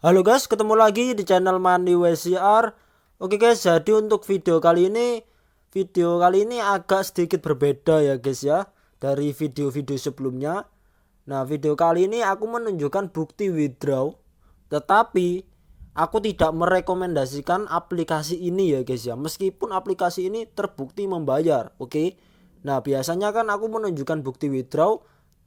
Halo guys, ketemu lagi di channel Money WCR. Oke guys, jadi untuk video kali ini agak sedikit berbeda ya guys ya dari video-video sebelumnya. Nah, video kali ini aku menunjukkan bukti withdraw, tetapi aku tidak merekomendasikan aplikasi ini ya guys ya, meskipun aplikasi ini terbukti membayar. Oke. Nah, biasanya kan aku menunjukkan bukti withdraw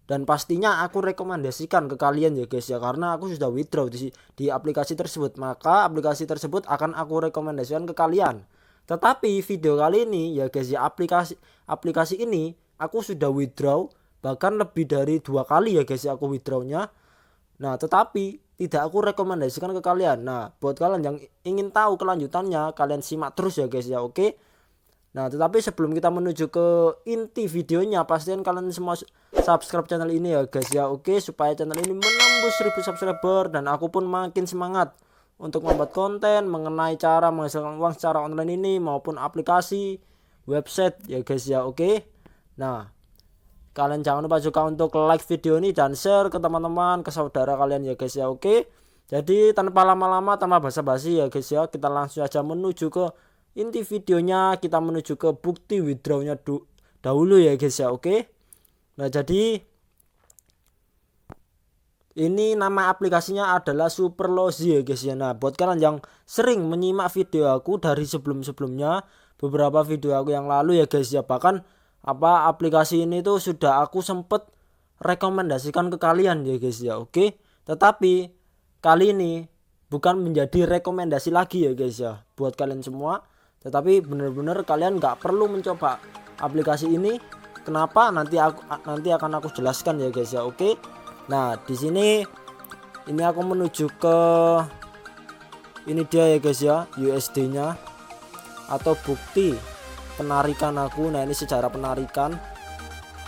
dan pastinya aku rekomendasikan ke kalian ya guys ya, karena aku sudah withdraw di aplikasi tersebut, maka aplikasi tersebut akan aku rekomendasikan ke kalian. Tetapi video kali ini ya guys ya, aplikasi ini aku sudah withdraw bahkan lebih dari 2 kali ya guys ya aku withdrawnya. Nah, tetapi tidak aku rekomendasikan ke kalian. Nah, buat kalian yang ingin tahu kelanjutannya, kalian simak terus ya guys ya. Oke. Nah, tetapi sebelum kita menuju ke inti videonya, pastikan kalian semua subscribe channel ini ya guys ya. Oke, supaya channel ini menembus 1000 subscriber dan aku pun makin semangat untuk membuat konten mengenai cara menghasilkan uang secara online ini maupun aplikasi, website ya guys ya. Oke. Nah, kalian jangan lupa juga untuk like video ini dan share ke teman-teman, ke saudara kalian ya guys ya. Oke. Jadi tanpa lama-lama, tanpa basa-basi ya guys ya, kita langsung aja menuju ke inti videonya. Kita menuju ke bukti withdrawnya dahulu ya guys ya. Oke. Nah, jadi ini nama aplikasinya adalah Superlozy ya guys ya. Nah, buat kalian yang sering menyimak video aku dari sebelum-sebelumnya, beberapa video aku yang lalu ya guys ya, bahkan aplikasi ini tuh sudah aku sempet rekomendasikan ke kalian ya guys ya. Oke. Tetapi kali ini bukan menjadi rekomendasi lagi ya guys ya buat kalian semua, tetapi benar-benar kalian nggak perlu mencoba aplikasi ini. Kenapa? Nanti akan aku jelaskan ya guys ya. Oke. Nah, di sini ini aku menuju ke ini dia ya guys ya, USD-nya atau bukti penarikan aku. Nah, ini sejarah penarikan.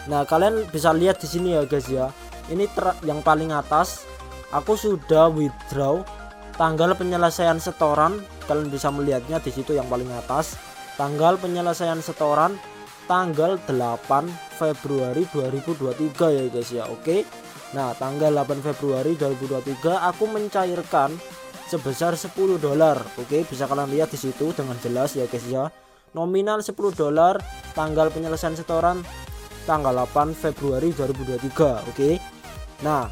Nah, kalian bisa lihat di sini ya guys ya. Ini yang paling atas aku sudah withdraw. Tanggal penyelesaian setoran kalian bisa melihatnya di situ yang paling atas. Tanggal penyelesaian setoran tanggal 8 Februari 2023 ya guys ya. Oke. Nah, tanggal 8 Februari 2023 aku mencairkan sebesar $10. Oke, bisa kalian lihat di situ dengan jelas ya guys ya. Nominal $10, tanggal penyelesaian setoran tanggal 8 Februari 2023. Oke. Nah,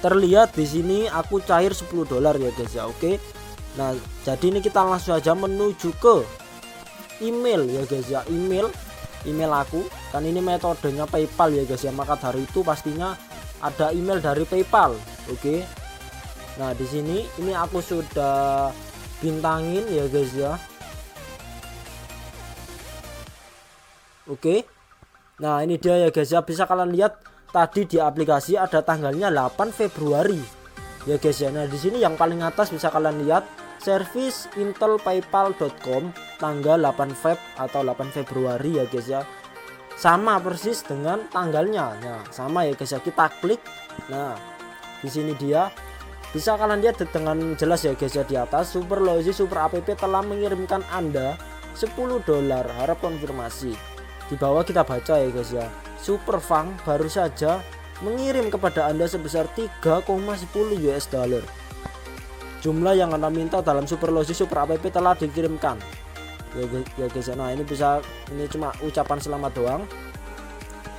terlihat di sini aku cair $10 ya guys ya. Oke. Nah, jadi ini kita langsung aja menuju ke email ya guys ya. Email aku kan ini metodenya PayPal ya guys ya, maka dari itu pastinya ada email dari PayPal. Oke. Nah, di sini ini aku sudah bintangin ya guys ya. Oke. Nah, ini dia ya guys ya, bisa kalian lihat tadi di aplikasi ada tanggalnya 8 Februari ya guys ya. Nah, di sini yang paling atas bisa kalian lihat service intelpaypal.com tanggal 8 Feb atau 8 Februari ya guys ya. Sama persis dengan tanggalnya. Nah, sama ya guys ya. Kita klik. Nah, di sini dia bisa kalian lihat dengan jelas ya guys ya di atas, Superlozy Super App telah mengirimkan Anda $10. Harap konfirmasi. Di bawah kita baca ya guys ya. Superfund baru saja mengirim kepada Anda sebesar 3,10 US dollar. Jumlah yang Anda minta dalam Superlozy Super App telah dikirimkan. Ya guys. Nah, ini cuma ucapan selamat doang.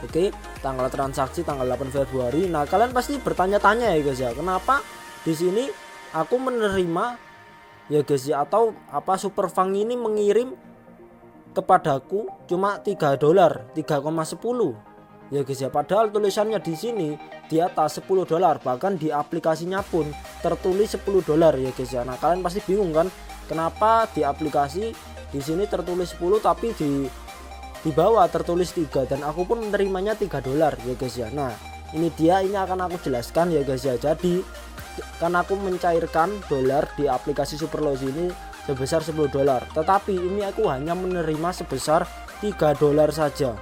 Oke, tanggal transaksi tanggal 8 Februari. Nah, kalian pasti bertanya-tanya ya guys ya, kenapa di sini aku menerima ya guys ya, atau Superfund ini mengirim kepadaku cuma $3, 3,10 ya guys ya, padahal tulisannya di sini di atas $10, bahkan di aplikasinya pun tertulis $10 ya guys ya. Nah, kalian pasti bingung kan, kenapa di aplikasi di sini tertulis 10 tapi di bawah tertulis 3 dan aku pun menerimanya $3 ya guys ya. Nah, ini akan aku jelaskan ya guys ya. Jadi kan aku mencairkan dolar di aplikasi Superlozy ini sebesar $10, tetapi ini aku hanya menerima sebesar $3 saja.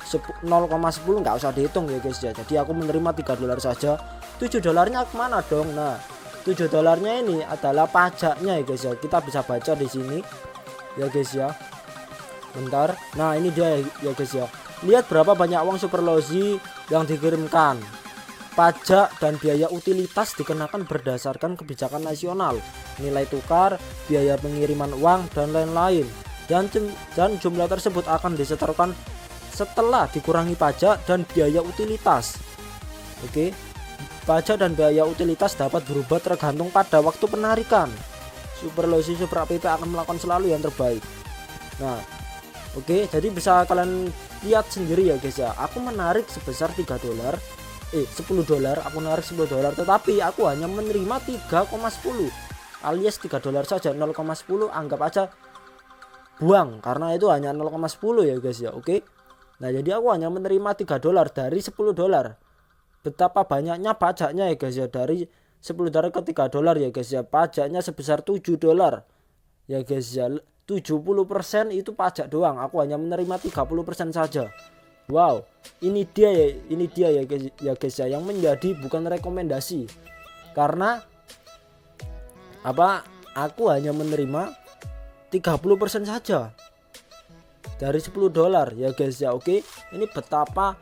0,10 nggak usah dihitung ya guys ya. Jadi aku menerima $3 saja. $7 kemana dong? Nah, $7 ini adalah pajaknya ya guys ya. Kita bisa baca di sini ya guys ya. Bentar. Nah, ini dia ya guys ya. Lihat berapa banyak uang Superlozy yang dikirimkan. pajak dan biaya utilitas dikenakan berdasarkan kebijakan nasional, nilai tukar, biaya pengiriman uang, dan lain-lain. Dan jumlah tersebut akan disetorkan setelah dikurangi pajak dan biaya utilitas. Oke, pajak dan biaya utilitas dapat berubah tergantung pada waktu penarikan. Superlosi Super APP akan melakukan selalu yang terbaik. Nah, oke, jadi bisa kalian lihat sendiri ya guys ya. Aku menarik sebesar $10, aku narik $10, tetapi aku hanya menerima 3,10 alias $3 saja, 0,10 anggap aja buang karena itu hanya 0,10 ya guys ya. Oke. Nah, jadi aku hanya menerima $3 dari $10. Betapa banyaknya pajaknya ya guys ya, dari $10 ke $3 ya guys ya. Pajaknya sebesar $7 ya guys ya. 70% itu pajak doang. Aku hanya menerima 30% saja. Wow, ini dia ya guys ya yang menjadi bukan rekomendasi. Karena aku hanya menerima 30% saja dari $10 ya guys ya. Oke, ini betapa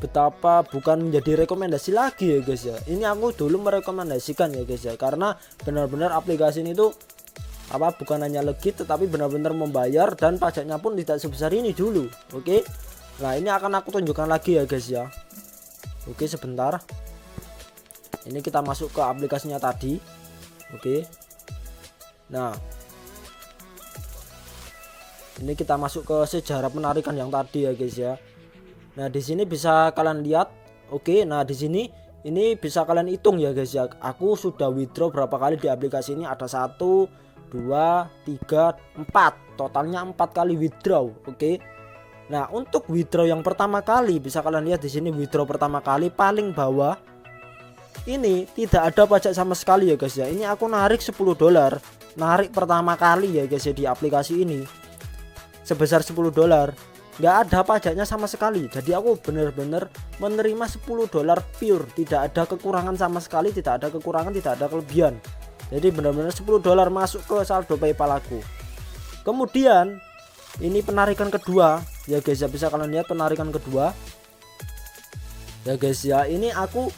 betapa bukan menjadi rekomendasi lagi ya guys ya. Ini aku dulu merekomendasikan ya guys ya, karena benar-benar aplikasi ini tuh bukan hanya legit tetapi benar-benar membayar dan pajaknya pun tidak sebesar ini dulu. Oke. Nah, ini akan aku tunjukkan lagi ya guys ya. Oke, sebentar. Ini kita masuk ke aplikasinya tadi. Oke. Nah, ini kita masuk ke sejarah penarikan yang tadi ya guys ya. Nah, di sini bisa kalian lihat. Oke, nah di sini ini bisa kalian hitung ya guys ya. Aku sudah withdraw berapa kali di aplikasi ini, ada 1 2 3 4, totalnya 4 kali withdraw. Oke. Nah, untuk withdraw yang pertama kali bisa kalian lihat di sini, withdraw pertama kali paling bawah ini tidak ada pajak sama sekali ya guys ya. Ini aku narik $10, narik pertama kali ya guys ya di aplikasi ini sebesar $10, nggak ada pajaknya sama sekali. Jadi aku bener-bener menerima $10 pure, tidak ada kekurangan sama sekali, tidak ada kekurangan, tidak ada kelebihan. Jadi benar-benar $10 masuk ke saldo PayPal aku. Kemudian ini penarikan kedua ya guys ya, bisa kalian lihat penarikan kedua ya guys ya. Ini aku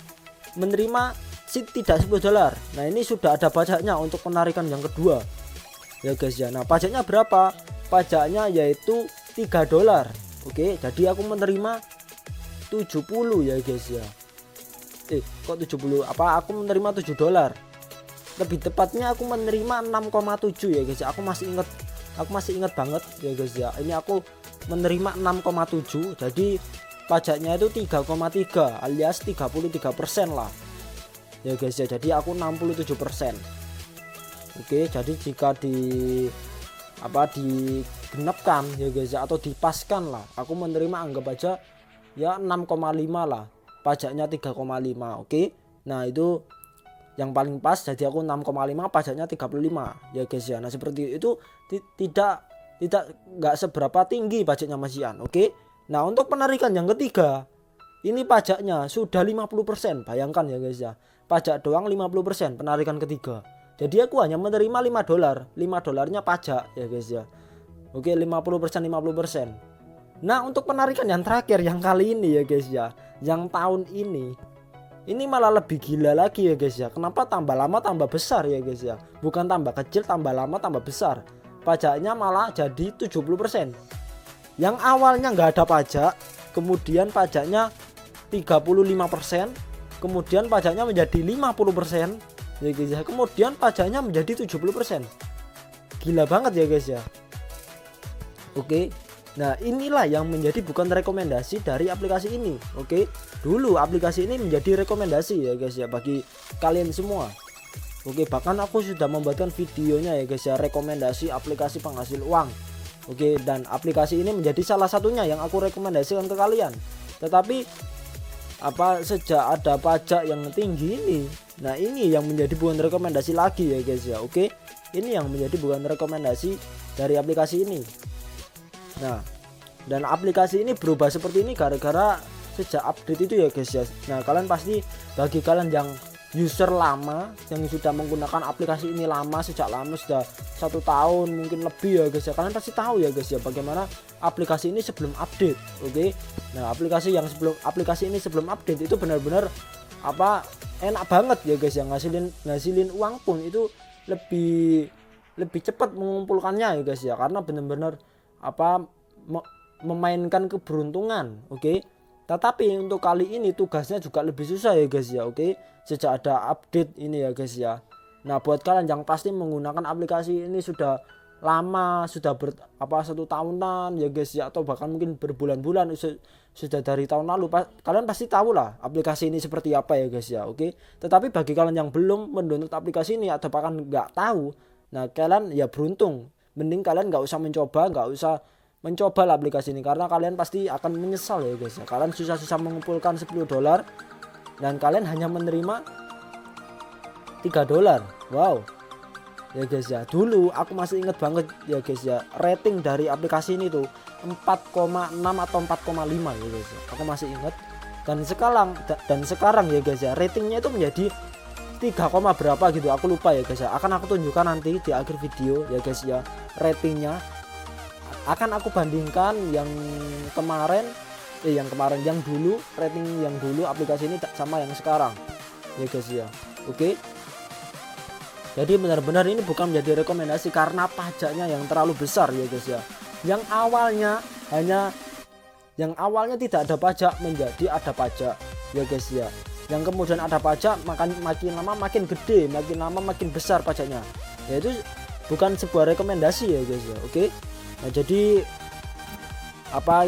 menerima tidak $10. Nah, ini sudah ada pajaknya untuk penarikan yang kedua ya guys ya. Nah, pajaknya berapa? Pajaknya yaitu $3. Oke, jadi aku menerima 70 ya guys ya. Kok 70? Aku menerima $7. Lebih tepatnya aku menerima 6,7 ya guys ya. Aku masih ingat banget ya guys ya. Ini aku menerima 6,7, jadi pajaknya itu 3,3 alias 33% lah ya guys ya. Jadi aku 67%. Oke, jadi jika digenapkan ya guys ya, atau dipaskan lah, aku menerima anggap aja ya 6,5 lah, pajaknya 3,5. Oke. Nah, itu yang paling pas, jadi aku 6,5 pajaknya 35 ya guys ya. Nah, seperti itu nggak seberapa tinggi pajaknya masian. Oke. Nah, untuk penarikan yang ketiga ini pajaknya sudah 50%. Bayangkan ya guys ya, pajak doang 50% penarikan ketiga. Jadi aku hanya menerima $5 pajak ya guys ya. Oke, 50%. Nah, untuk penarikan yang terakhir yang kali ini ya guys ya, yang tahun ini malah lebih gila lagi ya guys ya. Kenapa? Tambah lama tambah besar ya guys ya. Bukan tambah kecil, tambah lama tambah besar. Pajaknya malah jadi 70%. Yang awalnya nggak ada pajak, kemudian pajaknya 35%, kemudian pajaknya menjadi 50% ya guys ya. Kemudian pajaknya menjadi 70%. Gila banget ya guys ya. Oke. Nah, inilah yang menjadi bukan rekomendasi dari aplikasi ini. Oke. Dulu aplikasi ini menjadi rekomendasi ya guys ya bagi kalian semua. Oke, bahkan aku sudah membuatkan videonya ya guys ya, rekomendasi aplikasi penghasil uang. Oke, dan aplikasi ini menjadi salah satunya yang aku rekomendasikan ke kalian. Tetapi sejak ada pajak yang tinggi ini, nah ini yang menjadi bukan rekomendasi lagi ya guys ya. Oke. Ini yang menjadi bukan rekomendasi dari aplikasi ini. Nah, dan aplikasi ini berubah seperti ini gara-gara sejak update itu ya guys ya. Nah, kalian pasti, bagi kalian yang user lama yang sudah menggunakan aplikasi ini sejak lama sudah 1 tahun mungkin lebih ya guys ya, kalian pasti tahu ya guys ya bagaimana aplikasi ini sebelum update. Oke. Nah, aplikasi ini sebelum update itu benar-benar enak banget ya guys ya, ngasilin uang pun itu lebih cepat mengumpulkannya ya guys ya, karena benar-benar memainkan keberuntungan. Oke. Tetapi untuk kali ini tugasnya juga lebih susah ya guys ya. Oke. Sejak ada update ini ya guys ya. Nah, buat kalian yang pasti menggunakan aplikasi ini sudah lama, sudah 1 tahunan ya guys ya, atau bahkan mungkin berbulan-bulan, sudah dari tahun lalu, kalian pasti tahu lah aplikasi ini seperti apa ya guys ya. Oke. Tetapi bagi kalian yang belum mendownload aplikasi ini atau bahkan nggak tahu, nah kalian ya beruntung, mending kalian nggak usah mencoba lah aplikasi ini, karena kalian pasti akan menyesal ya guys ya. Kalian susah-susah mengumpulkan $10 dan kalian hanya menerima $3. Wow ya guys ya. Dulu aku masih inget banget ya guys ya, rating dari aplikasi ini tuh 4,6 atau 4,5 ya guys ya. Aku masih inget. Dan sekarang ya guys ya, ratingnya itu menjadi 3, berapa gitu, aku lupa ya guys ya. Akan aku tunjukkan nanti di akhir video ya guys ya, ratingnya. Akan aku bandingkan yang dulu, rating yang dulu aplikasi ini sama yang sekarang ya guys ya. Oke. Jadi benar-benar ini bukan menjadi rekomendasi karena pajaknya yang terlalu besar ya guys ya. Yang awalnya tidak ada pajak menjadi ada pajak ya guys ya. Yang kemudian ada pajak, makin lama makin gede, makin lama makin besar pajaknya. Ya itu bukan sebuah rekomendasi ya guys ya. Oke. Nah, jadi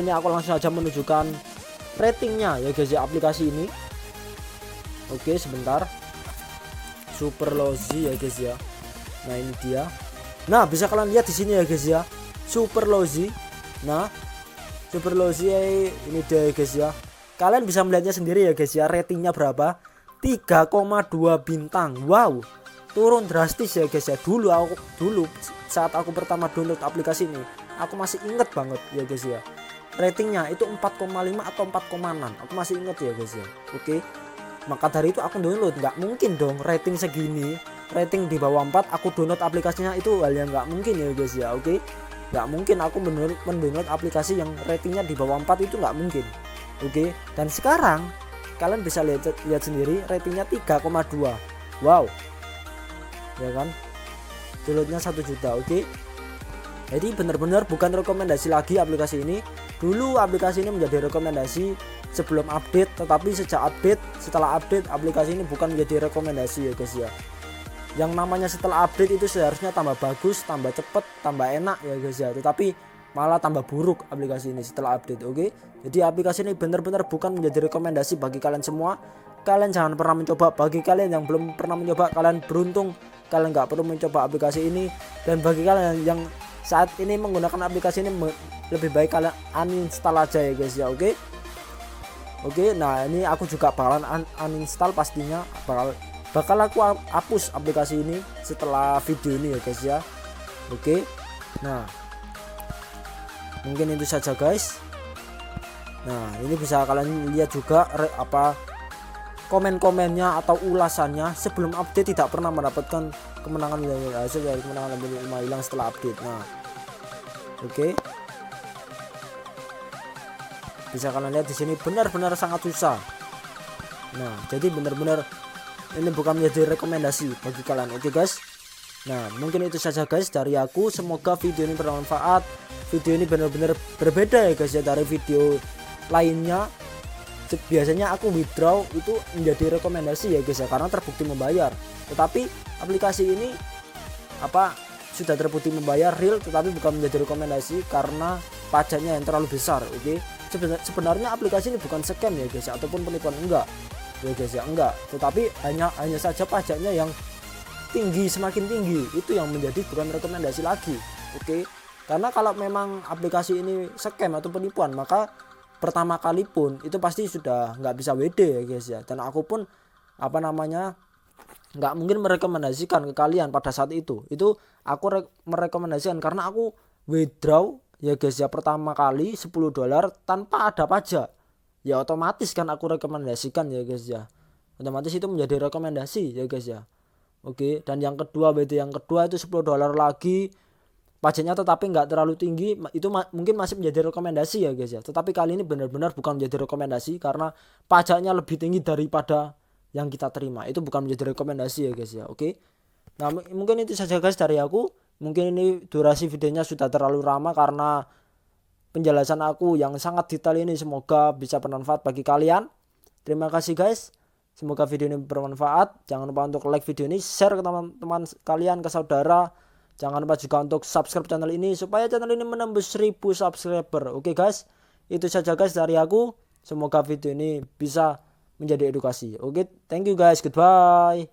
ini aku langsung saja menunjukkan ratingnya ya guys ya, aplikasi ini. Oke, sebentar. Super Lozy ya guys ya. Nah, ini dia. Nah, bisa kalian lihat di sini ya guys ya, Super Lozy. Nah, Super Lozy ini dia ya guys ya. Kalian bisa melihatnya sendiri ya guys ya, ratingnya berapa? 3,2 bintang. Wow, turun drastis ya guys ya. Dulu saat aku pertama download aplikasi ini, aku masih inget banget ya guys ya, ratingnya itu 4,5 atau 4,6. Aku masih inget ya guys ya. Oke. Maka dari itu aku download. Nggak mungkin dong rating segini, rating di bawah 4 aku download aplikasinya, itu hal yang nggak mungkin ya guys ya. Oke. Nggak mungkin aku mendownload aplikasi yang ratingnya di bawah 4, itu nggak mungkin. Oke. Dan sekarang kalian bisa lihat sendiri, ratingnya 3,2. Wow ya kan, downloadnya 1 juta. Oke. Jadi benar-benar bukan rekomendasi lagi aplikasi ini. Dulu aplikasi ini menjadi rekomendasi sebelum update, tetapi setelah update aplikasi ini bukan menjadi rekomendasi ya guys ya. Yang namanya setelah update itu seharusnya tambah bagus, tambah cepet, tambah enak ya guys ya, tetapi malah tambah buruk aplikasi ini setelah update. Oke. Jadi aplikasi ini benar-benar bukan menjadi rekomendasi bagi kalian semua. Kalian jangan pernah mencoba. Bagi kalian yang belum pernah mencoba, kalian beruntung, kalian nggak perlu mencoba aplikasi ini. Dan bagi kalian yang saat ini menggunakan aplikasi ini, lebih baik kalian uninstall aja ya guys ya. Oke, nah ini aku juga bakalan uninstall pastinya, bakal aku hapus aplikasi ini setelah video ini ya guys ya. Oke. Nah, mungkin itu saja guys. Nah, ini bisa kalian lihat juga komen-komennya atau ulasannya. Sebelum update tidak pernah mendapatkan kemenangan hasil dari kemenangan hilang setelah update. Nah, oke. Bisa kalian lihat di sini, benar-benar sangat susah. Nah, jadi benar-benar ini bukan menjadi rekomendasi bagi kalian. Oke guys. Nah, mungkin itu saja guys dari aku. Semoga video ini bermanfaat. Video ini benar-benar berbeda ya guys ya dari video lainnya. Biasanya aku withdraw itu menjadi rekomendasi ya guys ya, karena terbukti membayar. Tetapi aplikasi ini sudah terbukti membayar real, tetapi bukan menjadi rekomendasi karena pajaknya yang terlalu besar. Oke. Sebenarnya aplikasi ini bukan scam ya guys ya, ataupun penipuan, enggak ya guys ya, enggak. Tetapi hanya saja pajaknya yang tinggi, semakin tinggi itu yang menjadi bukan rekomendasi lagi. Oke. Karena kalau memang aplikasi ini scam atau penipuan, maka pertama kali pun itu pasti sudah nggak bisa WD ya guys ya. Dan aku pun nggak mungkin merekomendasikan ke kalian pada saat itu aku merekomendasikan karena aku withdraw ya guys ya, pertama kali $10 tanpa ada pajak, ya otomatis kan aku rekomendasikan ya guys ya. otomatis itu menjadi rekomendasi ya guys ya. Oke, dan yang kedua itu $10 lagi, pajaknya tetapi nggak terlalu tinggi, itu mungkin masih menjadi rekomendasi ya guys ya. Tetapi kali ini benar-benar bukan menjadi rekomendasi karena pajaknya lebih tinggi daripada yang kita terima, itu bukan menjadi rekomendasi ya guys ya. Oke, nah mungkin itu saja guys dari aku. Mungkin ini durasi videonya sudah terlalu lama karena penjelasan aku yang sangat detail ini semoga bisa bermanfaat bagi kalian. Terima kasih guys. Semoga video ini bermanfaat. Jangan lupa untuk like video ini, share ke teman-teman kalian, ke saudara. Jangan lupa juga untuk subscribe channel ini supaya channel ini menembus 1000 subscriber. Oke guys, itu saja guys dari aku. Semoga video ini bisa menjadi edukasi. Oke, thank you guys. Goodbye.